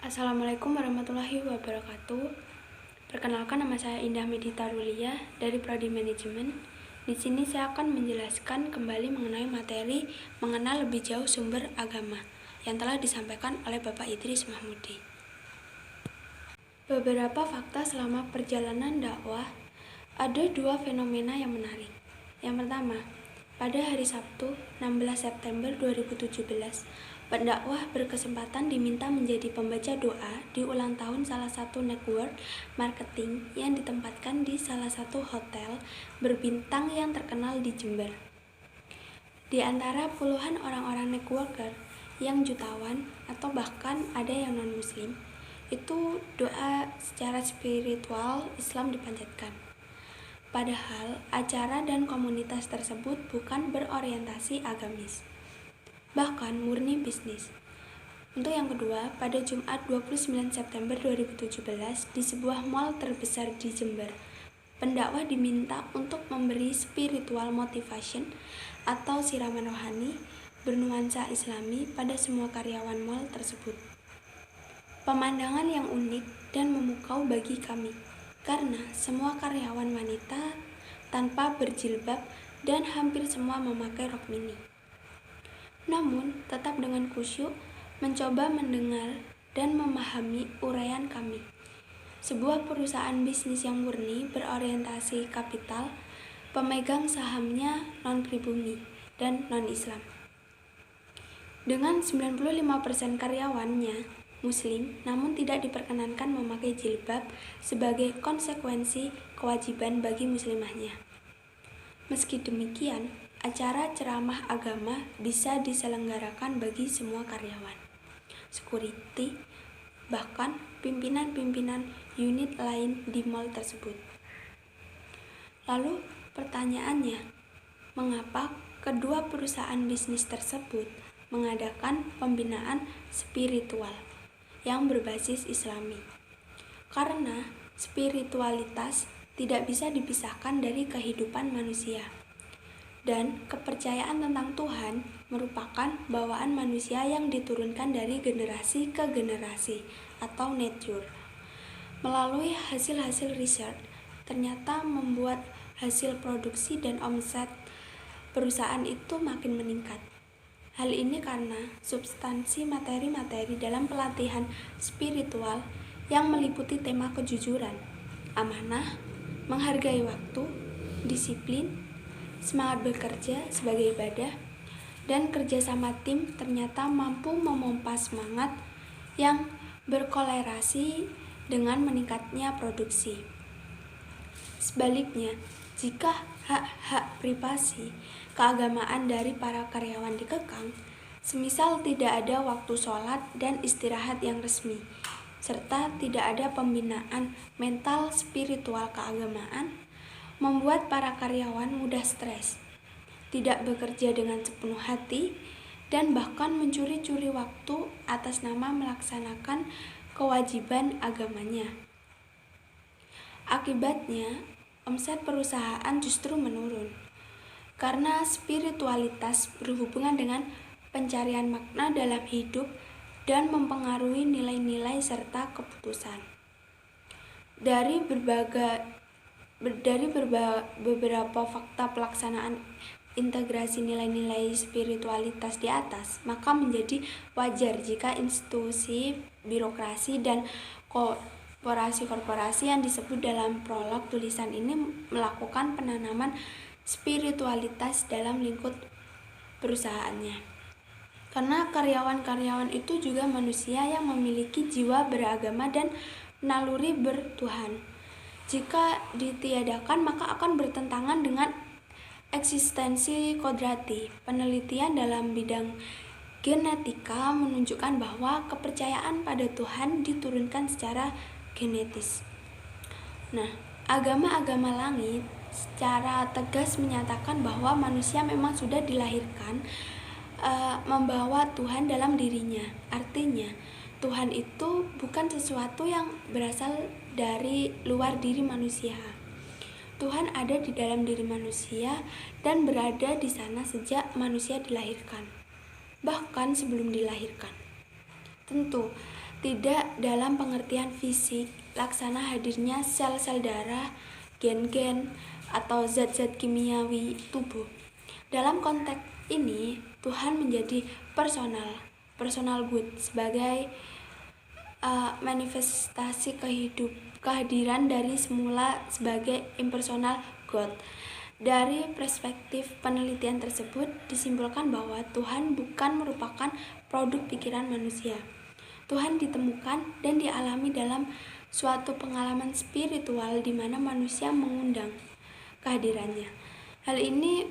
Assalamualaikum warahmatullahi wabarakatuh. Perkenalkan, nama saya Indah Medita Rulia dari Prodi Manajemen. Di sini saya akan menjelaskan kembali mengenai materi mengenal lebih jauh sumber agama yang telah disampaikan oleh Bapak Idris Mahmudi. Beberapa fakta selama perjalanan dakwah, ada dua fenomena yang menarik. Yang pertama, pada hari Sabtu 16 September 2017, pendakwah berkesempatan diminta menjadi pembaca doa di ulang tahun salah satu network marketing yang ditempatkan di salah satu hotel berbintang yang terkenal di Jember. Di antara puluhan orang-orang networker yang jutawan atau bahkan ada yang non-muslim, itu doa secara spiritual Islam dipanjatkan. Padahal acara dan komunitas tersebut bukan berorientasi agamis, bahkan murni bisnis. Untuk yang kedua, pada Jumat 29 September 2017 di sebuah mal terbesar di Jember, pendakwah diminta untuk memberi spiritual motivation atau siraman rohani bernuansa Islami pada semua karyawan mal tersebut. Pemandangan yang unik dan memukau bagi kami, karena semua karyawan wanita tanpa berjilbab dan hampir semua memakai rok mini. Namun, tetap dengan khusyuk mencoba mendengar dan memahami uraian kami. Sebuah perusahaan bisnis yang murni berorientasi kapital, pemegang sahamnya non-pribumi dan non-Islam. Dengan 95% karyawannya Muslim, namun tidak diperkenankan memakai jilbab sebagai konsekuensi kewajiban bagi muslimahnya. Meski demikian, acara ceramah agama bisa diselenggarakan bagi semua karyawan, security, bahkan pimpinan-pimpinan unit lain di mal tersebut. Lalu pertanyaannya, mengapa kedua perusahaan bisnis tersebut mengadakan pembinaan spiritual yang berbasis Islami? Karena spiritualitas tidak bisa dipisahkan dari kehidupan manusia, dan kepercayaan tentang Tuhan merupakan bawaan manusia yang diturunkan dari generasi ke generasi atau nature. Melalui hasil-hasil riset, ternyata membuat hasil produksi dan omset perusahaan itu makin meningkat. Hal ini karena substansi materi-materi dalam pelatihan spiritual yang meliputi tema kejujuran, amanah, menghargai waktu, disiplin, semangat bekerja sebagai ibadah, dan kerjasama tim ternyata mampu memompa semangat yang berkolerasi dengan meningkatnya produksi. Sebaliknya, jika hak-hak privasi keagamaan dari para karyawan dikekang, semisal tidak ada waktu sholat dan istirahat yang resmi, serta tidak ada pembinaan mental spiritual keagamaan, membuat para karyawan mudah stres, tidak bekerja dengan sepenuh hati, dan bahkan mencuri-curi waktu atas nama melaksanakan kewajiban agamanya. Akibatnya, omset perusahaan justru menurun, karena spiritualitas berhubungan dengan pencarian makna dalam hidup dan mempengaruhi nilai-nilai serta keputusan. Dari beberapa fakta pelaksanaan integrasi nilai-nilai spiritualitas di atas, maka menjadi wajar jika institusi, birokrasi, dan korporasi-korporasi yang disebut dalam prolog tulisan ini melakukan penanaman spiritualitas dalam lingkup perusahaannya. Karena karyawan-karyawan itu juga manusia yang memiliki jiwa beragama dan naluri bertuhan. Jika ditiadakan, maka akan bertentangan dengan eksistensi kodrati. Penelitian dalam bidang genetika menunjukkan bahwa kepercayaan pada Tuhan diturunkan secara genetis. Nah, agama-agama langit secara tegas menyatakan bahwa manusia memang sudah dilahirkan membawa Tuhan dalam dirinya. Artinya, Tuhan itu bukan sesuatu yang berasal dari luar diri manusia. Tuhan ada di dalam diri manusia dan berada di sana sejak manusia dilahirkan, bahkan sebelum dilahirkan. Tentu, tidak dalam pengertian fisik, laksana hadirnya sel-sel darah, gen-gen, atau zat-zat kimiawi tubuh. Dalam konteks ini, Tuhan menjadi personal good sebagai manifestasi kehadiran dari semula sebagai impersonal God. Dari perspektif penelitian tersebut disimpulkan bahwa Tuhan bukan merupakan produk pikiran manusia. Tuhan ditemukan dan dialami dalam suatu pengalaman spiritual di mana manusia mengundang kehadirannya. Hal ini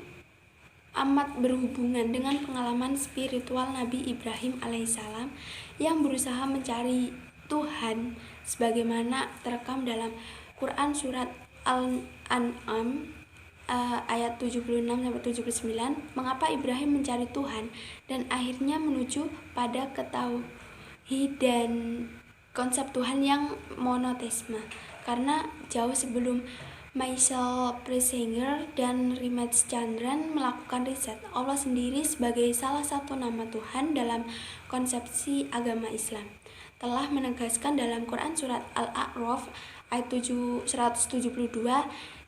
amat berhubungan dengan pengalaman spiritual Nabi Ibrahim alaihissalam yang berusaha mencari Tuhan sebagaimana terekam dalam Quran surat Al-An'am ayat 76-79. Mengapa Ibrahim mencari Tuhan dan akhirnya menuju pada dan konsep Tuhan yang monoteisme? Karena jauh sebelum Michael Persinger dan Rimesh Chandran melakukan riset, Allah sendiri sebagai salah satu nama Tuhan dalam konsepsi agama Islam telah menegaskan dalam Quran surat Al-A'raf ayat 172,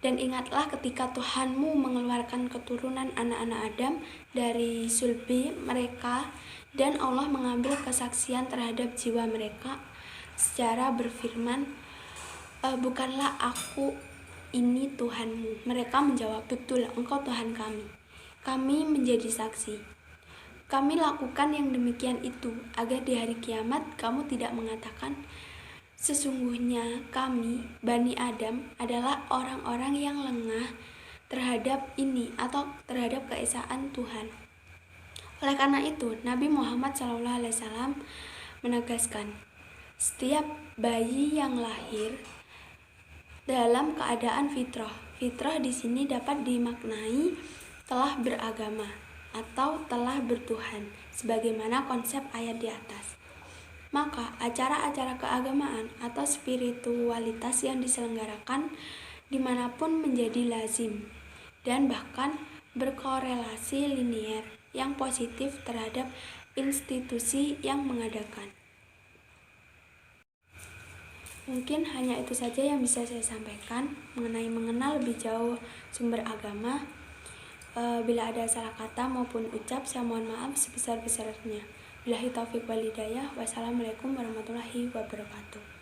dan ingatlah ketika Tuhanmu mengeluarkan keturunan anak-anak Adam dari sulbi mereka dan Allah mengambil kesaksian terhadap jiwa mereka secara berfirman, bukanlah aku ini Tuhanmu. Mereka menjawab, betul, engkau Tuhan kami. Kami menjadi saksi. Kami lakukan yang demikian itu agar di hari kiamat kamu tidak mengatakan, sesungguhnya kami, Bani Adam, adalah orang-orang yang lengah terhadap ini atau terhadap keesaan Tuhan. Oleh karena itu, Nabi Muhammad SAW menegaskan, setiap bayi yang lahir dalam keadaan fitrah. Fitrah di sini dapat dimaknai telah beragama atau telah bertuhan, sebagaimana konsep ayat di atas. Maka acara-acara keagamaan atau spiritualitas yang diselenggarakan dimanapun menjadi lazim dan bahkan berkorelasi linier yang positif terhadap institusi yang mengadakan. Mungkin hanya itu saja yang bisa saya sampaikan mengenai mengenal lebih jauh sumber agama. Bila ada salah kata maupun ucap, saya mohon maaf sebesar-besarnya. Billahi taufiq wal hidayah. Wassalamualaikum warahmatullahi wabarakatuh.